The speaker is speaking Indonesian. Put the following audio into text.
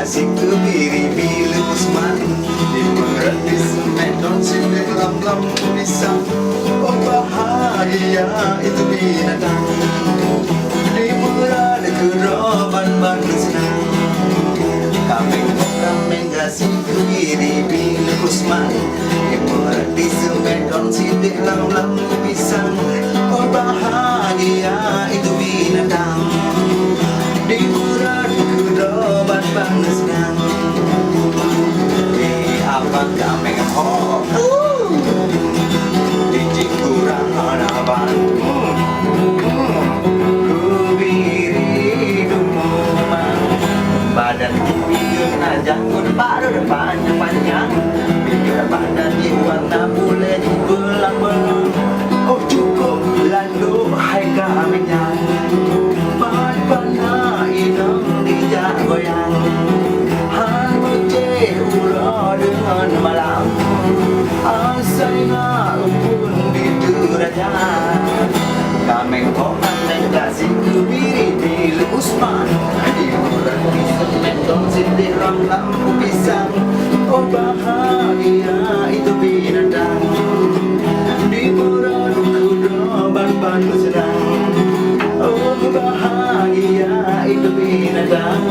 kasihku biri-biri Usman Dimengerti semedon sini lam-lam pisang Oh bahagia itu binatang Di berada keroban bantu senang Kameng kasihku biri-biri Usman Dimengerti semedon sini lam-lam pisang Oh bahagia itu binatang Di berada keroban bantu senang Apa kami ho di cikuran harapan kubiri duman badan bikin aja baru depannya panjang bikin badan di warna bulat belang-belang oh cukup lalu hai kaminya mana inang dijak goyang dengan malam asalnya pun di derajat kami orang yang kasih kebiri di Usman di orang di sementon sini lampu pisang oh bahagia itu binatang di beradu keroban bantu senang oh bahagia itu binatang